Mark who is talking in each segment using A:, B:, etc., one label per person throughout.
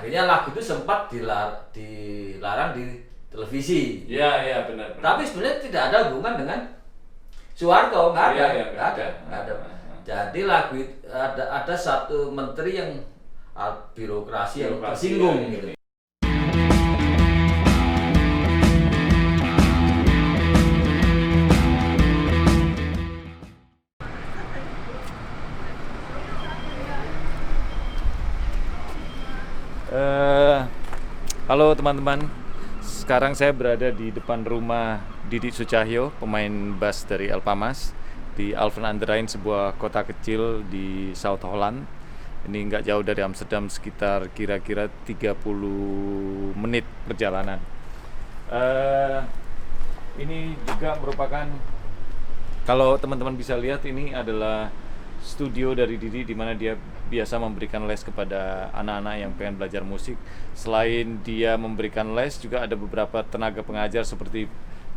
A: akhirnya lagu itu sempat dilarang di televisi.
B: Iya, benar.
A: Tapi sebenarnya tidak ada hubungan dengan Soeharto, nggak ada. Jadi lagu itu, ada satu menteri yang birokrasi yang tersinggung gitu.
B: Halo teman-teman, sekarang saya berada di depan rumah Didi Sucahyo, pemain bass dari Elpamas di Alphen aan den Rijn, sebuah kota kecil di South Holland. Ini nggak jauh dari Amsterdam, sekitar kira-kira 30 menit perjalanan. Ini juga merupakan, kalau teman-teman bisa lihat, ini adalah studio dari Didi di mana dia biasa memberikan les kepada anak-anak yang pengen belajar musik. Selain dia memberikan les, juga ada beberapa tenaga pengajar seperti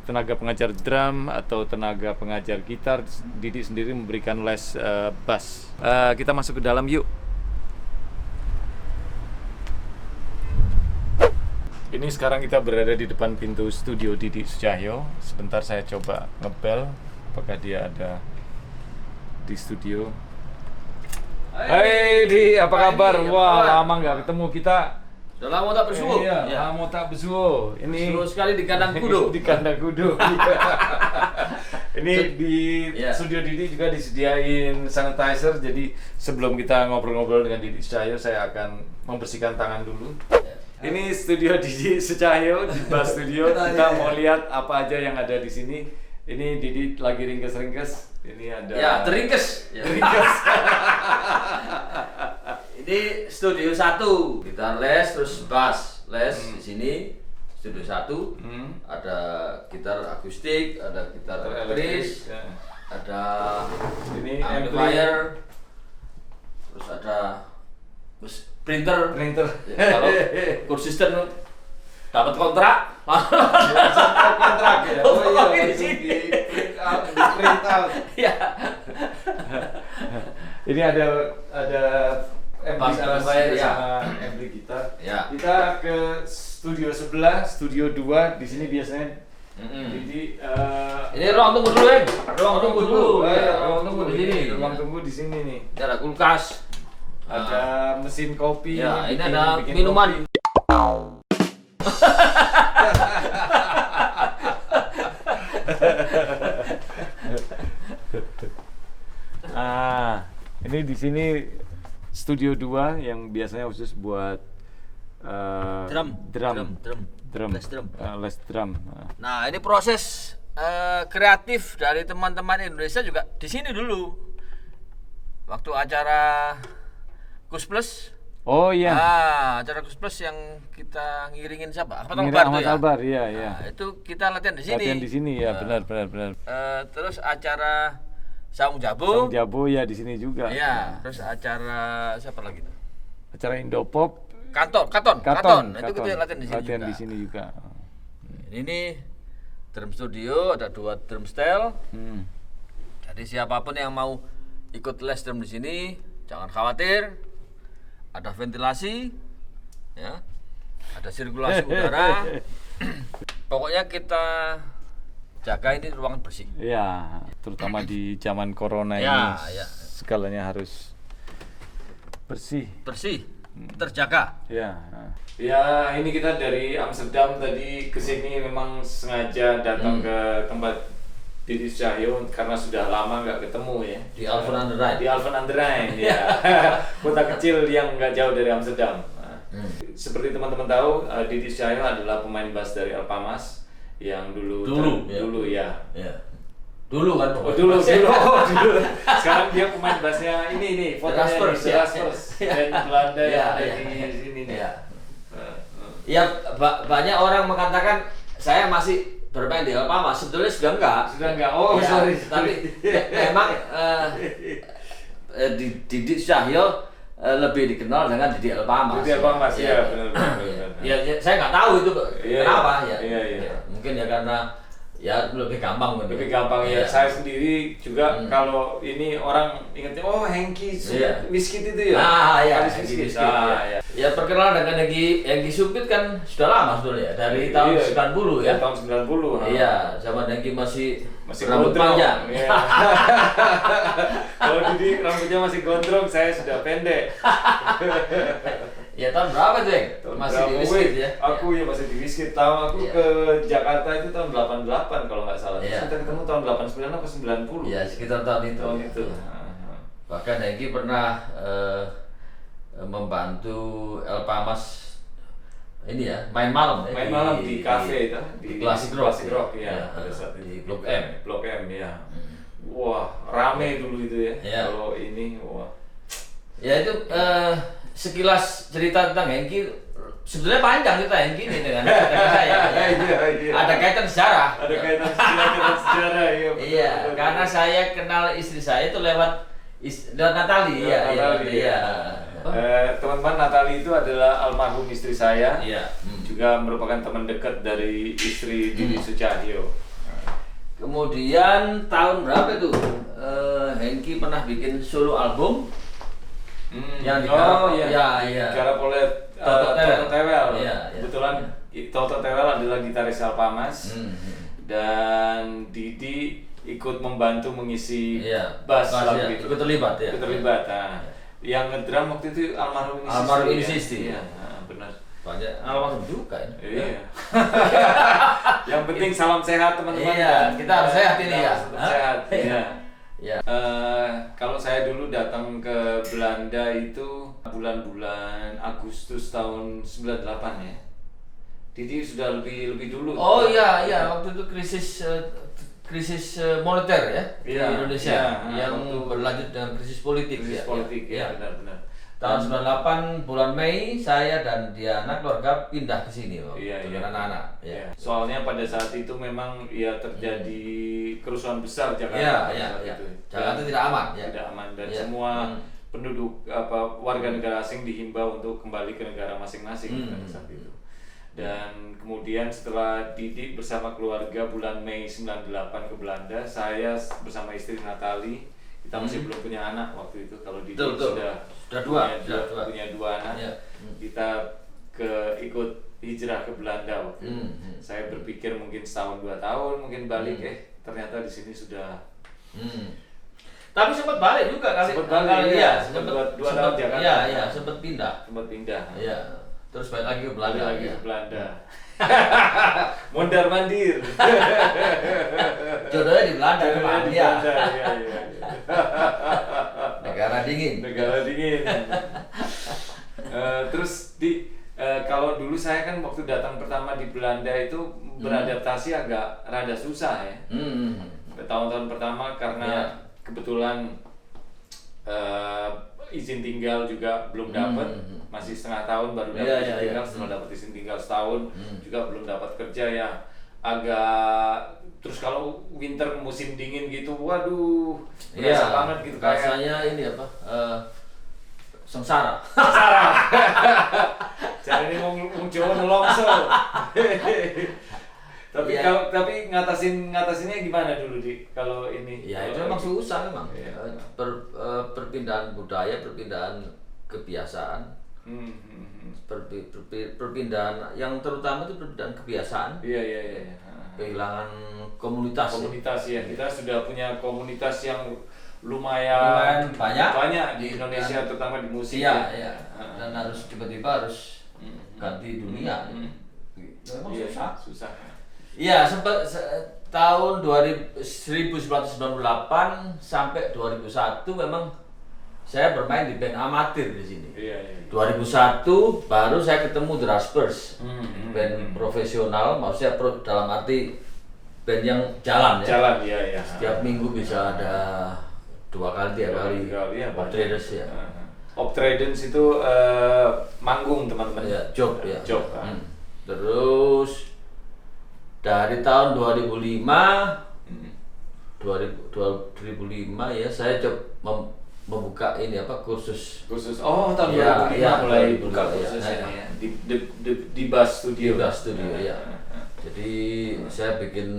B: tenaga pengajar drum atau tenaga pengajar gitar. Didi sendiri memberikan les bass. Kita masuk ke dalam yuk. Ini sekarang kita berada di depan pintu studio Didi Sucahyo. Sebentar saya coba ngebel apakah dia ada di studio. Hai Di, apa kabar? Wah, lama nggak ketemu kita.
A: Sudah lama tak bersuo.
B: Iya, lama tak bersuo. Ini
A: seru sekali di kandang kudo.
B: Di kandang kudo. Ini di studio Didi juga disediain sanitizer. Jadi sebelum kita ngobrol-ngobrol dengan Didi Sucahyo, saya akan membersihkan tangan dulu. Ini studio Didi Sucahyo, di Bass Studio. Kita mau lihat apa aja yang ada di sini. Ini Didi lagi ringkes-ringkes. Ini ada.
A: Ya, teringkes.
B: Teringkes.
A: Ini studio 1, gitar les, terus bass les di sini. Studio 1, ada gitar akustik, ada gitar elektris, ada
B: ini
A: amplifier, terus ada printer. Ya, kalau konsisten dapat kontrak.
B: Kontrak ya.
A: Oh iya, di sini.
B: Di print out.
A: Ya.
B: Ini ada
A: amplifier
B: sama ampli gitar.
A: Ya.
B: Kita ke studio sebelah, studio 2. Di sini biasanya jadi
A: ini ruang tunggu dulu, ruang tunggu dulu.
B: Ruang tunggu di sini. Ruang tunggu di sini nih.
A: Ini ada kulkas.
B: Ada mesin kopi.
A: Ya, ini ada minuman.
B: Ini di sini studio 2 yang biasanya khusus buat
A: Drum.
B: les drum.
A: Nah, ini proses kreatif dari teman-teman Indonesia juga di sini dulu. Waktu acara Kus Plus.
B: Oh iya.
A: Acara Kus Plus yang kita ngiringin siapa? Ahmad
B: Albar, iya.
A: Nah, itu kita latihan di sini.
B: Latihan di sini ya, benar.
A: Terus acara Saung Jabo.
B: Saung Jabo ya di sini juga.
A: Iya, terus acara siapa lagi tuh?
B: Acara Indopop.
A: Katon. Itu kita latihan di sini.
B: Latihan di sini juga.
A: Ini drum studio, ada 2 drum style. Jadi siapapun yang mau ikut les drum di sini, jangan khawatir. Ada ventilasi, ya. Ada sirkulasi udara. Pokoknya kita jaga ini ruangan bersih.
B: Iya, terutama di zaman corona ini. Segalanya harus bersih,
A: terjaga.
B: Ya, ini kita dari Amsterdam tadi ke sini memang sengaja datang ke tempat Didi Sucahyo karena sudah lama nggak ketemu ya.
A: Di Alphen aan den Rijn.
B: Di Alphen aan den Rijn, ya. Kota kecil yang nggak jauh dari Amsterdam. Seperti teman-teman tahu, Didi Sucahyo adalah pemain bass dari Elpamas yang dulu ya.
A: Dulu kan?
B: Dulu. Sekarang dia pemain bassnya ini fotonya di Raspers dan Belanda yang ada di sini nih.
A: Ya, banyak orang mengatakan saya masih bermain di Elpamas, sebetulnya sudah enggak.
B: Oh ya, sorry.
A: Tapi memang Didi Sucahyo lebih dikenal dengan Didi Elpamas.
B: Didi Elpamas, ya benar.
A: Ya, saya nggak tahu itu kenapa ya.
B: Iya.
A: Mungkin ya karena Ya lebih gampang bener.
B: Lebih gampang ya. Saya sendiri juga kalau ini orang ingetnya oh Hengki Wizkid itu ya.
A: Ya,
B: Wizkid.
A: Ya. Ya perkenalan dengan Hengki Supit kan sudah lama sebetulnya dari tahun 90 ya.
B: Tahun 90.
A: Iya, zaman Hengki masih rambut
B: gondrong.
A: panjang.
B: Ya. Kalau Didi rambutnya masih gondrong, saya sudah pendek.
A: Ya tahun berapa tuh, masih di Wizkid ya?
B: Aku ya masih di Wizkid. Aku ke Jakarta itu tahun 88 kalau nggak salah. Terus kita ketemu tahun 89 atau 90.
A: Ya sekitar tahun itu. Bahkan Hengki pernah membantu El Pamas ini ya main malam
B: di kafe itu di
A: Classic Rock
B: ya pada saat
A: di
B: itu.
A: Blok M
B: ya. Wah rame dulu itu ya. Kalau ini
A: ya itu sekilas cerita tentang Hengki sebetulnya panjang cerita Hengki ini dengan saya. Ada kaitan sejarah.
B: Ada kaitan sejarah ya.
A: Iya, karena saya kenal istri saya itu lewat Natali.
B: Teman-teman, Natali itu adalah almarhum istri saya.
A: Iya.
B: Juga merupakan teman dekat dari istri Didi Sucahyo.
A: Kemudian tahun berapa itu Hengki pernah bikin solo album yang
B: digarap oleh Toto Tewel. Kebetulan Toto Tewel adalah gitaris El Pamas dan Didi ikut membantu mengisi bass lagu itu.
A: Ikut terlibat.
B: Yang ngedrum waktu itu almarhum
A: Insisti.
B: Iya, benar.
A: Banyak almarhum juga ini.
B: Iya. Yang penting salam sehat teman-teman.
A: Iya, kita harus sehat ini ya.
B: Sehat. Iya.
A: Ya.
B: Kalau saya dulu datang ke Belanda itu bulan-bulan Agustus tahun 98 ya. Didi sudah lebih dulu.
A: Oh iya, waktu itu krisis moneter ya di Indonesia yang berlanjut dengan krisis politik.
B: Krisis politik ya, benar-benar.
A: Tahun 98 bulan Mei saya dan Diana keluarga pindah ke sini dengan anak-anak.
B: Ya. Soalnya pada saat itu memang ya terjadi kerusuhan besar Jakarta.
A: Jakarta tidak aman.
B: Tidak aman dan semua penduduk warga negara asing dihimbau untuk kembali ke negara masing-masing pada saat itu. Dan kemudian setelah Didi bersama keluarga bulan Mei 98 ke Belanda, saya bersama istri Natali, kita masih belum punya anak waktu itu. Kalau Didi sudah punya dua anak, kita ikut hijrah ke Belanda waktu itu. Saya berpikir mungkin setahun 2 tahun mungkin balik, ternyata di sini sudah.
A: Tapi sempat balik juga kali.
B: Sempat 2 tahun Jakarta.
A: Iya, sempat pindah. Iya. Terus balik lagi ke Belanda.
B: Mondar mandir.
A: Jodohnya di Belanda memang.
B: Iya.
A: Negara dingin.
B: Terus kalau dulu saya kan waktu datang pertama di Belanda itu beradaptasi agak rada susah ya. Tahun-tahun pertama karena kebetulan izin tinggal juga belum dapat, masih setengah tahun baru dapat izin tinggal. Setelah dapat izin tinggal setahun juga belum dapat kerja ya, agak. Terus kalau winter musim dingin gitu, waduh, berasa banget gitu
A: rasanya ini apa? Sengsara.
B: Cara ini mau Jawa nelongso. Tapi ngatasinnya gimana dulu kalau ini?
A: Ya itu memang susah memang. Perpindahan budaya, perpindahan kebiasaan. Perpindahan yang terutama itu perpindahan kebiasaan.
B: Iya.
A: Kehilangan komunitas
B: ya. Kita sudah punya komunitas yang lumayan banyak di Indonesia, terutama di musik.
A: Iya. Dan harus tiba-tiba harus ganti dunia. Memang susah. Iya, sempat tahun 1998 sampai 2001 memang saya bermain di band amatir di sini. 2001 baru saya ketemu The Raspers, band profesional, maksudnya dalam arti band yang jalan ya.
B: Iya.
A: Setiap minggu bisa ada 2 kali 3 kali Optredens ya.
B: Optredens itu manggung teman-teman.
A: Ya, job. Terus dari tahun 2005 ya saya coba membuka ini kursus.
B: Tahun 2005 mulai buka kursusnya ya. Di Bass Studio.
A: Ya. Jadi saya bikin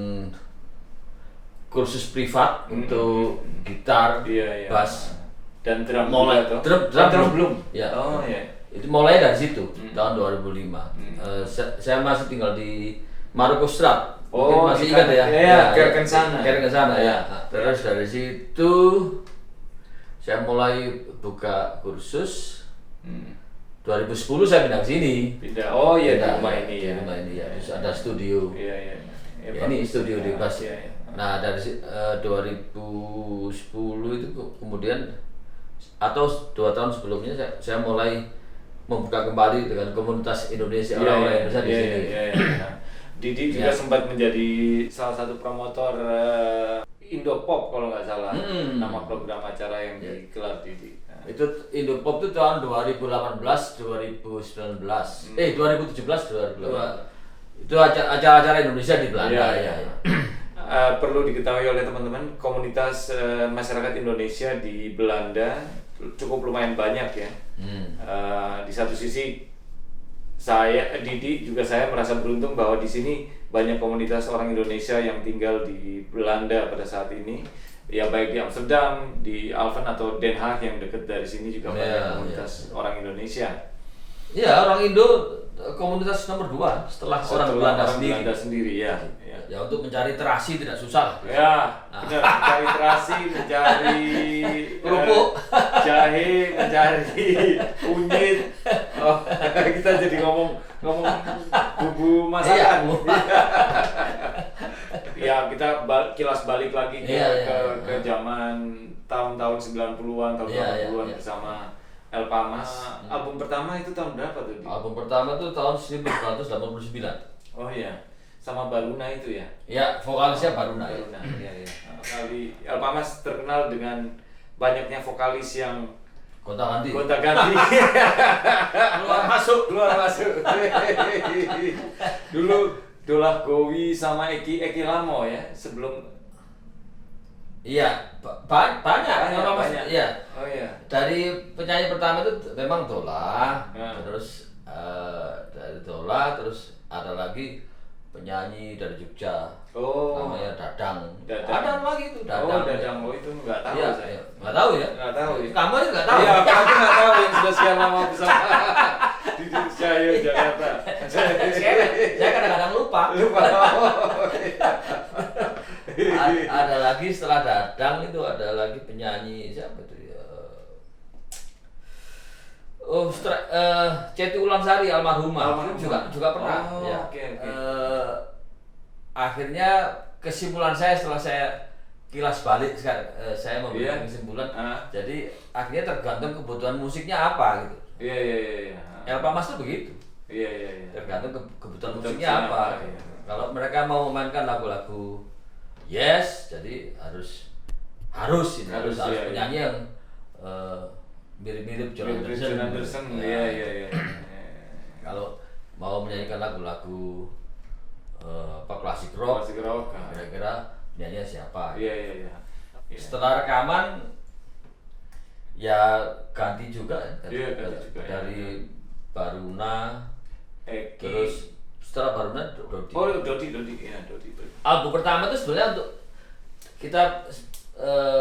A: kursus privat untuk gitar,
B: Iya, iya.
A: bass,
B: Dan drum
A: mulai
B: juga, toh?
A: drum
B: belum.
A: ya.
B: Oh iya.
A: Itu mulai dari situ tahun 2005. Saya masih tinggal di Maroko Strat.
B: Oh,
A: mungkin masih
B: di
A: ingat ya?
B: Iya, Kerkensana.
A: Kerkensana ya.
B: Iya.
A: Terus dari situ saya mulai buka kursus. 2010 saya pindah ke sini.
B: Pindah. Oh iya, di
A: Pindah,
B: rumah
A: ya,
B: ini
A: di
B: ya.
A: rumah ini ya. Terus ada studio.
B: Iya, iya.
A: Ya, ini studio di Bas.
B: Iya, iya.
A: Nah dari 2010 itu kemudian atau 2 tahun sebelumnya saya mulai membuka kembali dengan komunitas Indonesia, orang-orang Indonesia di sini.
B: Iya, iya. Didi juga sempat menjadi salah satu promotor Indopop kalau nggak salah, nama program acara yang digelar Didi. Nah.
A: Itu Indopop itu tahun 2018, 2019, 2017, 2018. Itu acara-acara Indonesia di Belanda.
B: Iya. Perlu diketahui oleh teman-teman, komunitas masyarakat Indonesia di Belanda cukup lumayan banyak ya. Di satu sisi Didi juga saya merasa beruntung bahwa di sini banyak komunitas orang Indonesia yang tinggal di Belanda pada saat ini. Ya baik di Amsterdam, di Alphen atau Den Haag yang dekat dari sini juga banyak komunitas orang Indonesia.
A: Iya, orang Indo komunitas nomor 2 setelah orang Belanda
B: sendiri ya.
A: Ya untuk mencari terasi tidak susah.
B: Ya, benar. Mencari terasi, mencari
A: kerupuk,
B: jahe, mencari kunyit. Oh, kita jadi ngomong bumbu masakan. Ya, kita kilas balik lagi ke zaman tahun-tahun 90-an, tahun 80-an bersama El Pamas. Album pertama itu tahun berapa tuh?
A: Album pertama itu tahun 1989.
B: Oh iya. Sama Baruna itu ya?
A: Ya, vokalisnya Baruna.
B: Iya. Kali El Pamas terkenal dengan banyaknya vokalis yang
A: gonta-ganti.
B: keluar masuk. Dulu Dolah Gowi sama Eki Lamo ya, sebelum.
A: Iya, banyak. Iya.
B: Oh iya.
A: Dari penyanyi pertama itu memang Dolah, terus dari Dolah terus ada lagi penyanyi dari Jogja, namanya Dadang. Ada lagi itu Dadang.
B: Dadang, itu nggak tahu
A: ya,
B: saya.
A: Nggak tahu ya?
B: Nggak tahu ya.
A: Kamu aja nggak tahu.
B: Iya, aku nggak tahu yang sudah sekian lama bersama di Jaya Jakarta.
A: Saya kadang-kadang lupa. Ada lagi setelah Dadang itu ada lagi penyanyi siapa itu ya? Ceti Ulansari almarhumah juga pernah.
B: Okay.
A: Akhirnya kesimpulan saya setelah saya kilas balik saya memberikan kesimpulan. Jadi akhirnya tergantung kebutuhan musiknya apa gitu.
B: Iya.
A: El Pamas itu begitu.
B: Iya.
A: Tergantung kebutuhan musiknya apa. Kalau mereka mau memainkan lagu-lagu Yes, jadi harus penyanyi yang mirip-mirip John Anderson.
B: Iya.
A: Kalau mau menyanyikan lagu-lagu klasik rock, kira-kira penyanyinya siapa?
B: Iya.
A: Setelah rekaman ya ganti juga dari Baruna,
B: Eki.
A: terus setelah Baruna Dodi.
B: Oh, Dodi.
A: Album pertama itu sebenarnya untuk kita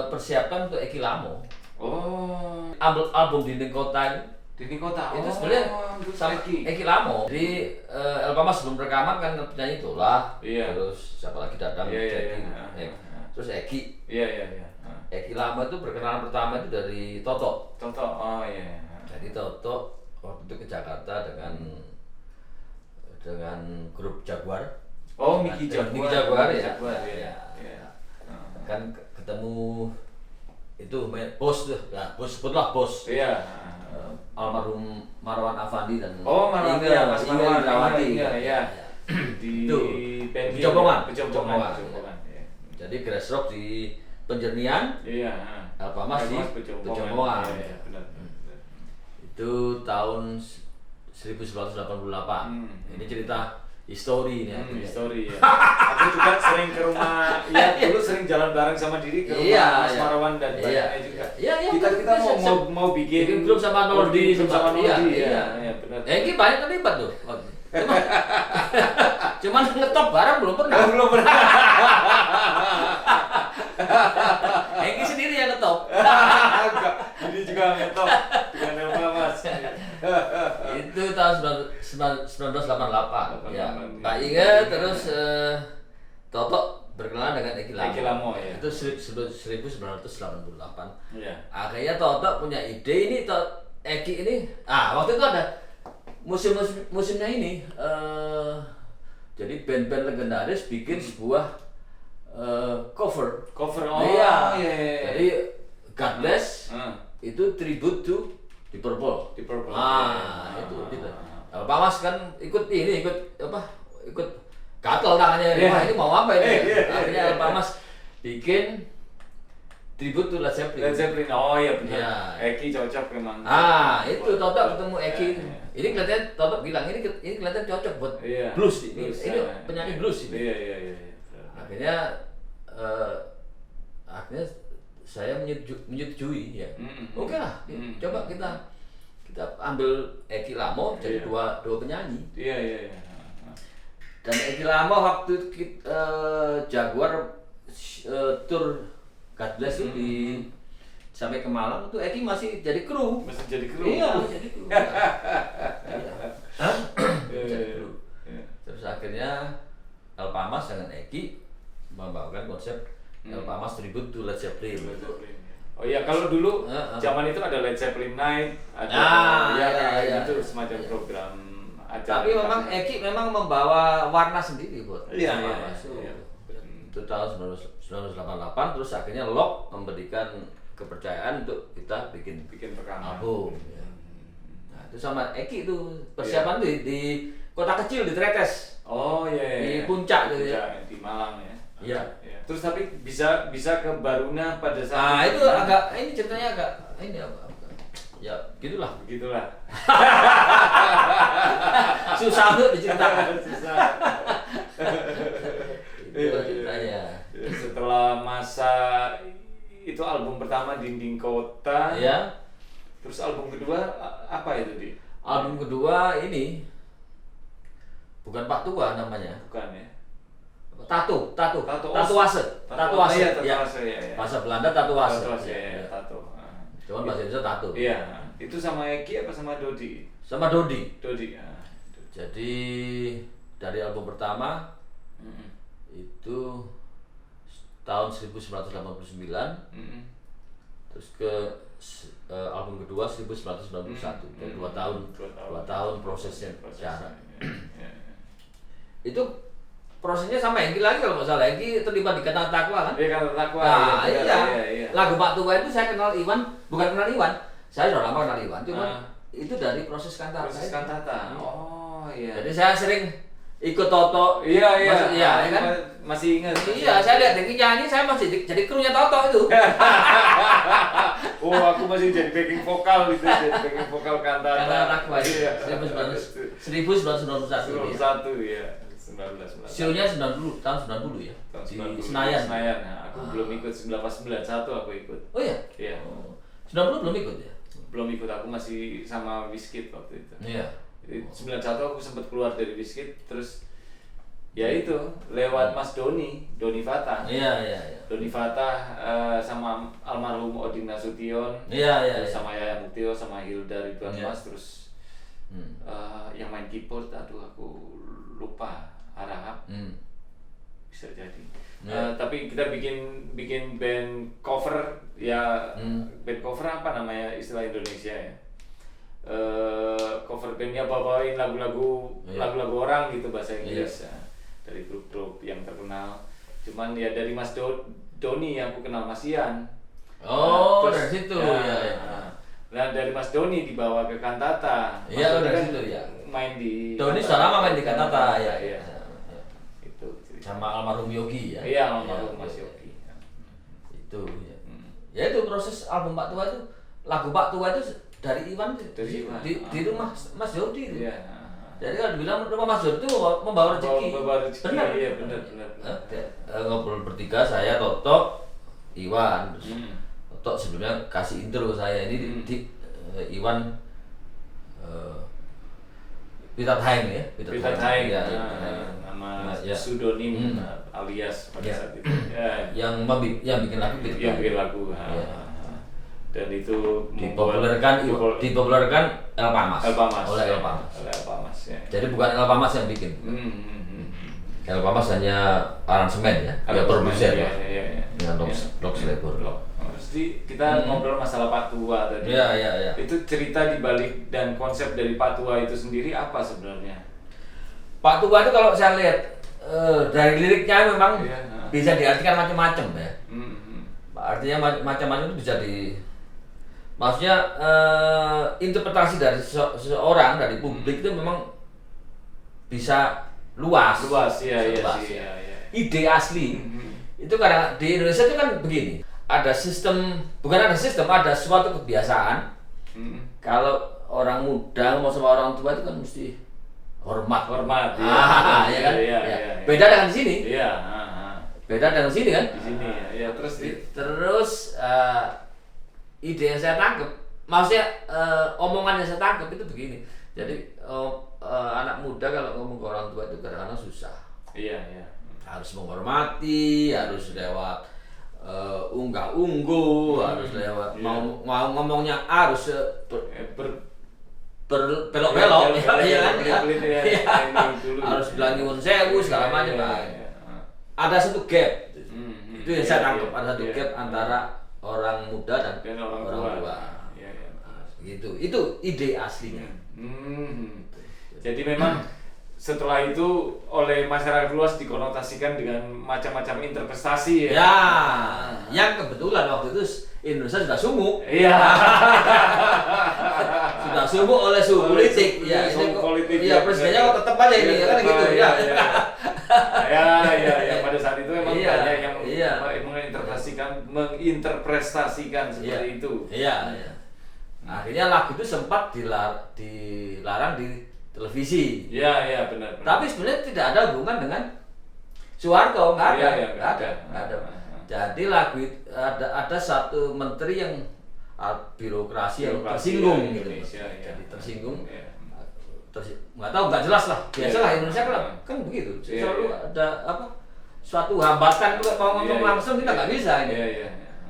A: persiapkan untuk Eki Lamo.
B: Oh.
A: Album Dinding Kota
B: Dinding Kota.
A: itu sebenarnya sama Eki Lamo. Jadi El Pamas sebelum rekaman kan penyanyi Dolah, terus siapa lagi Dadang, terus Eki.
B: Iya.
A: Eki Lamo itu perkenalan pertama itu dari Toto.
B: Oh iya.
A: Jadi Toto waktu itu ke Jakarta dengan grup Jaguar.
B: Oh, Miki Jaguar
A: ya.
B: Iya.
A: Kan ketemu itu bos tuh, sebutlah bos.
B: Iya.
A: Almarhum Marwan Afandi dan
B: Marwan Mas Marwan
A: Rawati.
B: Iya. Di
A: Pejombongan.
B: Iya.
A: Jadi Grassrock di Penjernian.
B: Iya.
A: El Pamas di Pejombongan.
B: Iya, benar.
A: Itu tahun 1988. Ini cerita histori ini.
B: Histori ya. Aku juga sering ke rumah, dulu sering jalan bareng sama Diri ke rumah Mas Marwan dan banyaknya juga. Kita mau bikin
A: grup sama Nordi
B: sama Nordi. Iya, benar.
A: Eki banyak terlibat tuh. cuman ngetop bareng belum pernah.
B: Belum pernah.
A: Eki sendiri yang ngetop.
B: Enggak, ini juga ngetop dengan Elva Mas.
A: Itu tahun 1988. Ya, Pak ingat terus Toto berkenalan dengan Eki Lamo.
B: Eki Lamo ya.
A: Itu 1988.
B: Iya.
A: Akhirnya Toto punya ide ini Eki ini. Waktu itu ada musimnya ini. Jadi band-band legendaris bikin sebuah cover.
B: Iya.
A: Jadi God Bless itu tribute to Deep Purple.
B: Di Purple.
A: Itu gitu. Pak Mas kan ikut gatel tangannya. Wah, ini mau apa ini? Akhirnya Pak Mas bikin tribute to Led Zeppelin.
B: Led Zeppelin. Oh iya benar.
A: Iya.
B: Eki cocok memang.
A: Itu Toto ketemu Eki. Ini kelihatan Toto bilang ini kelihatan cocok buat blues. Ini penyanyi blues ini.
B: Iya.
A: Akhirnya saya menyetujui ya. Oke lah, coba kita ambil Eki Lamo jadi dua penyanyi.
B: Iya.
A: Dan Eki Lamo waktu Jaguar tour God Bless itu sampai ke Malang itu Eki masih jadi kru. Iya, jadi kru. Terus akhirnya El Pamas dengan Eki membawakan konsep El Pamas tribute to Led Zeppelin.
B: Oh iya, kalau dulu zaman itu ada Led Zeppelin Night, ada itu semacam program acara.
A: Tapi memang Eki memang membawa warna sendiri buat.
B: Iya.
A: Itu tahun 1988 terus akhirnya Lock memberikan kepercayaan untuk kita bikin
B: rekaman
A: album. Ya. Nah, itu sama Eki itu persiapan di kota kecil di Tretes.
B: Oh iya.
A: Di puncak tuh ya.
B: Di Malang ya.
A: Iya.
B: Terus tapi bisa ke Baruna pada saat
A: itu agak ini ceritanya agak ini apa? Ya, begitulah. Susah untuk diceritakan. Itu ceritanya.
B: Setelah masa itu album pertama Dinding Kota.
A: Ya.
B: Terus album kedua apa itu, Di?
A: Album kedua ini bukan Pak Tua namanya.
B: Bukan ya.
A: Tatuase.
B: Ya.
A: Bahasa Belanda Tatuase.
B: Tato.
A: Cuman bahasa Indonesia tato.
B: Iya. Itu sama Eki apa sama Dodi?
A: Sama Dodi.
B: Jadi
A: dari album pertama itu tahun 1989. Terus ke album kedua 1991. Dan 2 tahun prosesnya cara. Itu prosesnya sama Eki lagi kalau nggak salah. Eki terlibat di Kata Takwa kan?
B: Iya, Kata Takwa.
A: Iya. Lagu Pak Tua itu saya kenal Iwan, bukan kenal Iwan. Saya sudah lama kenal Iwan, cuma itu dari proses kantata.
B: Oh iya.
A: Jadi saya sering ikut Toto.
B: Iya
A: kan?
B: Masih ingat.
A: Iya, saya lihat Eki nyanyi, saya masih jadi krunya Toto itu.
B: Aku masih jadi backing vokal gitu, jadi backing vokal kantata.
A: Takwa. 1991.
B: Ya. 1991.
A: Show-nya tahun 90 ya. Di Senayan.
B: Nah, aku belum ikut 1991 aku ikut.
A: Oh iya.
B: Iya.
A: 90 belum ikut ya?
B: Belum ikut, aku masih sama Wizkid waktu itu.
A: Iya.
B: 91 aku sempat keluar dari Wizkid, terus ya itu lewat Mas Doni Fatah.
A: Iya.
B: Doni Fatah sama almarhum Odin Nasution.
A: Iya.
B: Sama Yaya Muktio sama Hilda Ridwan Mas, terus yang main keyboard aku lupa, Harahap. Bisa jadi. Tapi kita bikin band cover ya. Band cover apa namanya istilah Indonesia ya? Cover bandnya bawain lagu-lagu orang gitu bahasa Inggris ya. Dari grup-grup yang terkenal. Cuman ya dari Mas Doni aku kenal Mas Ian.
A: Dari situ ya.
B: Nah dari Mas Doni dibawa ke Kantata.
A: Iya, dari situ ya.
B: Main di
A: Doni sudah lama main di Kantata ya.
B: Itu
A: sama almarhum Yogi ya.
B: Iya, almarhum Mas Yogi.
A: Itu ya. Ya itu proses album Pak Tua itu, lagu Pak Tua itu dari Iwan di rumah Mas Jody itu.
B: Iya.
A: Jadi kalau dibilang rumah Mas Jody itu membawa rezeki.
B: Benar. Iya, benar.
A: Ngobrol bertiga, saya Toto, Iwan. Toto sebelumnya kasih intro saya ini di Iwan Peter Haing ya.
B: Peter Haing ya. Nama pseudonym alias pada saat itu. Ya.
A: Yang bikin lagu gitu.
B: Yang bikin lagu. Dan itu
A: dipopulerkan El Pamas. Oleh El
B: Pamas. Ya.
A: Jadi bukan El Pamas yang bikin. El Pamas hanya aransemen ya, dia produser dengan Rox Labor.
B: Jadi kita ngobrol masalah Pak Tua tadi.
A: Iya.
B: Itu cerita di balik dan konsep dari Pak Tua itu sendiri apa sebenarnya?
A: Pak Tua itu kalau saya lihat dari liriknya memang bisa diartikan macam-macam ya. Artinya macam-macam itu bisa maksudnya interpretasi dari seseorang, dari publik itu memang bisa luas, iya. Ide asli itu karena di Indonesia itu kan begini, ada suatu kebiasaan. Kalau orang muda mau sama orang tua itu kan mesti hormat, ya kan? Beda dengan di sini. Beda dengan sini kan?
B: Di sini ya.
A: Terus ide yang saya tangkap, maksudnya omongan yang saya tangkap itu begini. Jadi anak muda kalau ngomong ke orang tua itu kadang-kadang susah.
B: Iya.
A: Harus menghormati, harus lewat unggah-ungguh, harus lewat mau ngomongnya harus belok-belok, ya kan? Harus bilang nyuwun sewu segala macam. Ada satu gap, itu yang saya tangkap, ada satu gap antara orang muda dan orang tua. Itu ide aslinya.
B: Jadi memang setelah itu oleh masyarakat luas dikonotasikan dengan macam-macam interpretasi ya.
A: Yang kebetulan waktu itu Indonesia sudah sumuk.
B: Iya.
A: Sudah sumuk oleh suhu politik. Iya, presidennya kok tetap aja ini kan gitu ya.
B: Ya, pada saat itu memang banyak yang menginterpretasikan seperti itu.
A: Iya. Akhirnya lagu itu sempat dilarang di televisi.
B: Iya, benar.
A: Tapi sebenarnya tidak ada hubungan dengan Soeharto, nggak ada. Jadi lagu itu ada satu menteri yang birokrasi yang tersinggung gitu. Jadi tersinggung. Nggak tahu, nggak jelas lah. Biasalah Indonesia kan begitu. Selalu ada suatu hambatan mau ngomong langsung kita nggak bisa.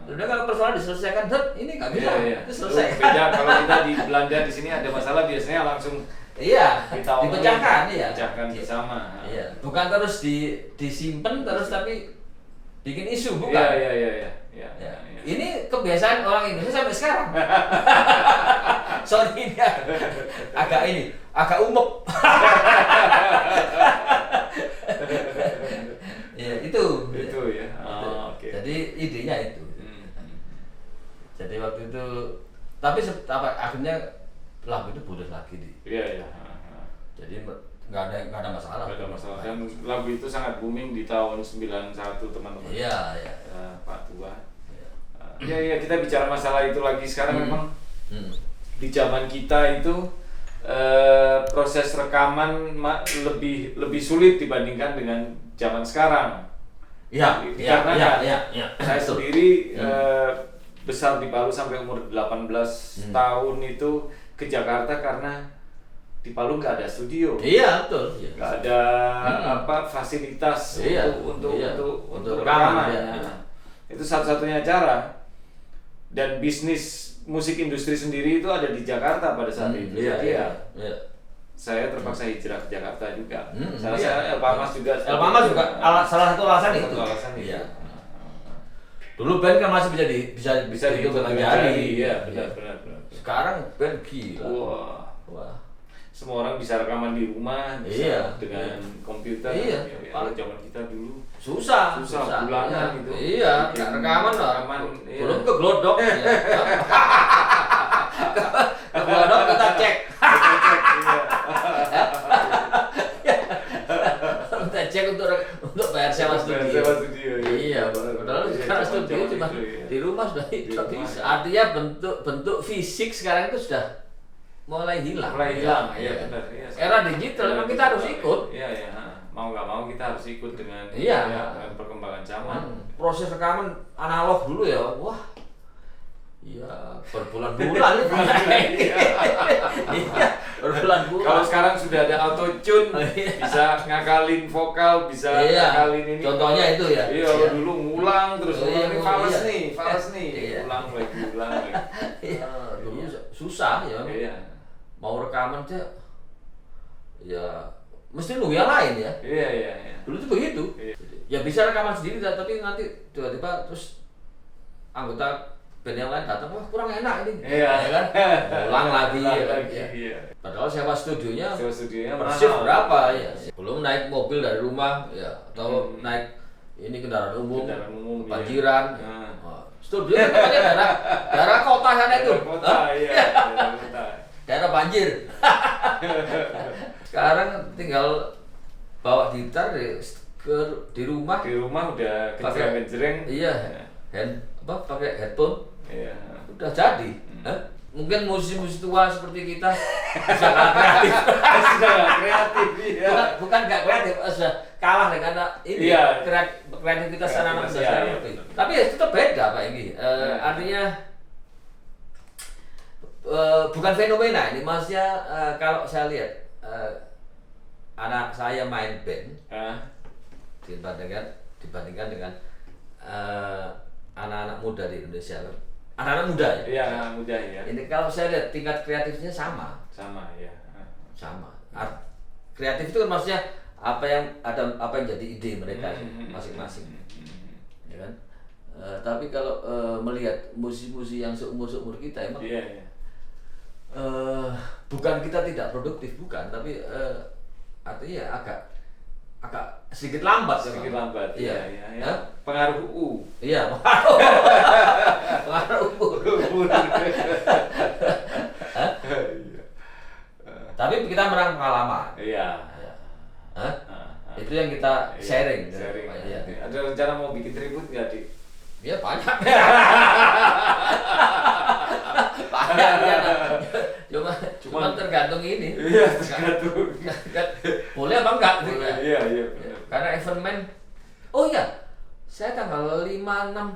A: Udah kalau persoalan diselesaikan, ini nggak bisa. Itu selesai.
B: Beda kalau kita di Belanda di sini ada masalah biasanya langsung
A: dipecahkan,
B: dipecahkan bersama.
A: Bukan terus disimpan terus tapi bikin isu, bukan?
B: Iya.
A: Ini kebiasaan orang Indonesia sampai sekarang. Sorry ini agak umum. Itu
B: ya. Oke.
A: Jadi idenya itu. Jadi waktu itu, tapi akhirnya lagu itu putus lagi
B: Iya.
A: Jadi nggak ada masalah.
B: Nggak ada masalah. Dan lagu itu sangat booming di tahun 91 teman-teman.
A: Iya.
B: Pak Tua. Iya, kita bicara masalah itu lagi sekarang memang di zaman kita itu proses rekaman lebih sulit dibandingkan dengan zaman sekarang. Karena saya sendiri besar di Palu sampai umur 18 tahun itu ke Jakarta karena di Palu nggak ada studio.
A: Iya, betul.
B: Nggak ada fasilitas untuk rekaman. Itu satu-satunya cara. Dan bisnis musik industri sendiri itu ada di Jakarta pada saat itu. Jadi saya terpaksa hijrah ke Jakarta juga. El Pamas juga
A: salah satu alasan itu.
B: Iya.
A: Dulu band kan masih bisa dihitung dengan jari.
B: Iya, benar.
A: Sekarang band gila.
B: Wah. Semua orang bisa rekaman di rumah, bisa dengan komputer. Kalau zaman kita dulu susah bulanan gitu.
A: Iya, rekaman belum ke glodok. Ke glodok kita cek. Kita cek untuk bayar sewa studio. Iya, padahal sekarang studio cuma di rumah sudah bisa. Artinya bentuk fisik sekarang itu sudah mulai hilang.
B: Iya benar.
A: Era digital memang kita harus ikut.
B: Iya. Mau nggak mau kita harus ikut dengan perkembangan zaman.
A: Proses rekaman analog dulu ya, wah. Iya, berbulan-bulan. Iya. berbulan-bulan.
B: Kalau sekarang sudah ada auto tune, bisa ngakalin vokal, bisa ngakalin ini.
A: Contohnya itu ya.
B: Iya, dulu ngulang terus ini fals nih, ulang lagi.
A: Dulu susah ya.
B: Iya.
A: Mau rekaman aja ya mesti nunggu yang lain ya.
B: Iya.
A: Dulu tuh begitu.
B: Iya.
A: Ya bisa rekaman sendiri tapi nanti tiba-tiba terus anggota band yang lain datang, wah kurang enak ini.
B: Iya.
A: Ya kan? Ulang lagi ya kan.
B: Iya.
A: Padahal sewa studionya
B: mahal.
A: shift berapa ya? Belum naik mobil dari rumah ya atau naik ini kendaraan umum banjiran.
B: Iya.
A: Studio tempatnya daerah kota sana itu.
B: Kota, iya.
A: Daerah banjir. Sekarang tinggal bawa gitar di rumah.
B: Di rumah udah kejreng-kejreng.
A: Iya. Pakai headphone.
B: Iya.
A: Udah jadi. Mungkin musisi-musisi tua seperti kita bisa nggak kreatif.
B: Sudah nggak kreatif, iya.
A: Bukan nggak kreatif, sudah kalah dengan ini.
B: Iya.
A: Kreativitas anak-anak muda sekarang. Tapi ya tetap beda Pak Enggi. Artinya bukan fenomena ini, maksudnya kalau saya lihat anak saya main band dibandingkan dengan anak-anak muda di Indonesia. Anak-anak muda ya?
B: Iya, anak muda ya.
A: Ini kalau saya lihat tingkat kreatifnya sama.
B: Sama ya.
A: Sama. Kreatif itu kan maksudnya apa yang jadi ide mereka masing-masing. Ya kan? Tapi kalau melihat musisi-musisi yang seumur kita emang bukan kita tidak produktif, bukan, tapi artinya agak sedikit lambat.
B: Iya. Pengaruh UU.
A: Iya, pengaruh UU. Tapi kita menang pengalaman.
B: Iya.
A: Itu yang kita sharing.
B: Iya. Ada rencana mau bikin tribut nggak, Dik?
A: Iya, banyak. Banyak. Cuma tergantung ini.
B: Iya, tergantung.
A: Boleh apa enggak?
B: Iya.
A: Karena event man. Oh iya, saya tanggal 4, 5, 6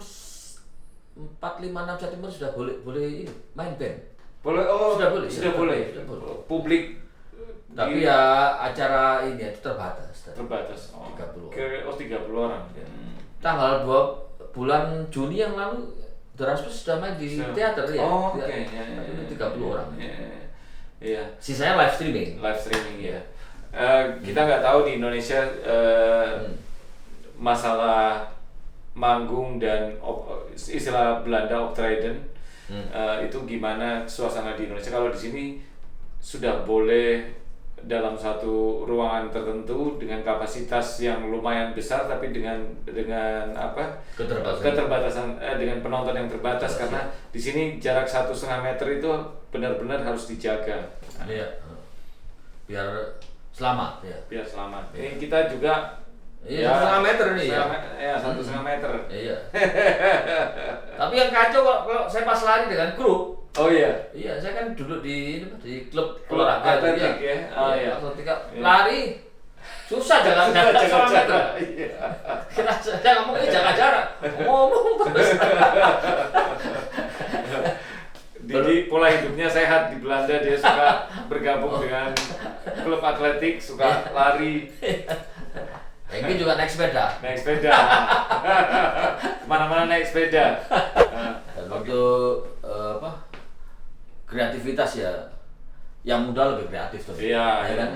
A: September sudah boleh ini main band.
B: Boleh. Sudah boleh. Publik.
A: Tapi ya acara ini itu terbatas.
B: 30 orang.
A: Tanggal 2 bulan Juni yang lalu Erasmus sudah main di teater ya.
B: Oh, oke.
A: 30 orang.
B: Iya.
A: Sisanya live streaming
B: ya. Kita nggak tahu di Indonesia masalah manggung dan istilah Belanda optreden itu gimana suasana di Indonesia. Kalau di sini sudah boleh dalam satu ruangan tertentu dengan kapasitas yang lumayan besar, tapi dengan keterbatasan dengan penonton yang terbatas, karena di sini jarak 1,5 meter itu benar-benar harus dijaga.
A: Iya. Biar selamat ya.
B: Biar selamat. Ini kita juga
A: 1,5 meter nih ya.
B: 1,5 meter.
A: Iya. Tapi yang kacau kalau saya pas lari dengan grup.
B: Oh iya.
A: Iya, saya kan duduk di klub olahraga
B: atletik ya. Oh iya.
A: Ketika lari susah jalan jarak 1,5 meter. Iya. Kita ngomong jaga jarak. Ngomong terus.
B: Jadi pola hidupnya sehat di Belanda, dia suka bergabung dengan klub atletik, suka lari.
A: Enggi juga naik sepeda.
B: Kemana-mana naik sepeda.
A: Dan untuk kreativitas ya, yang muda lebih kreatif tuh.
B: Iya.
A: Ya kan?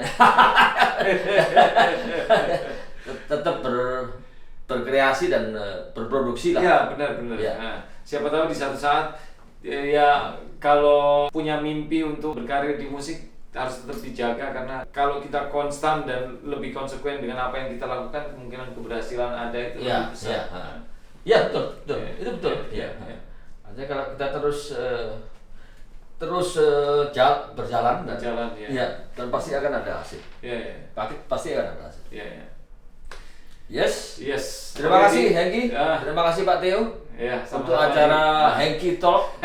A: Tetap berkreasi dan berproduksi lah.
B: Iya, benar.
A: Ya.
B: Nah, siapa tahu di satu saat ya kalau punya mimpi untuk berkarir di musik harus tetap dijaga, karena kalau kita konstan dan lebih konsekuen dengan apa yang kita lakukan, kemungkinan keberhasilan ada itu lebih besar.
A: Iya, betul. Itu betul. Iya. Artinya kalau kita terus berjalan ya, dan pasti akan ada hasil.
B: Iya.
A: Pasti akan ada hasil.
B: Iya.
A: Yes.
B: Terima
A: kasih Hengki. Terima kasih Pak Theo.
B: Ya,
A: untuk acara Hengki Talk.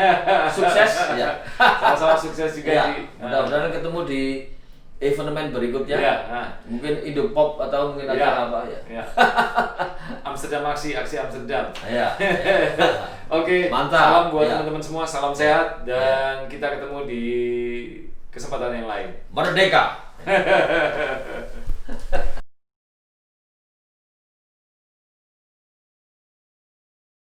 A: Sukses ya.
B: Sama-sama sukses juga
A: ya,
B: di.
A: Mudah-mudahan ketemu di event berikutnya.
B: Ya.
A: Mungkin Indo Pop atau mungkin acara apa ya.
B: Amsterdam aksi Amsterdam.
A: Ya.
B: Oke.
A: Mantap.
B: Salam buat teman-teman semua, salam sehat, dan kita ketemu di kesempatan yang lain.
A: Merdeka.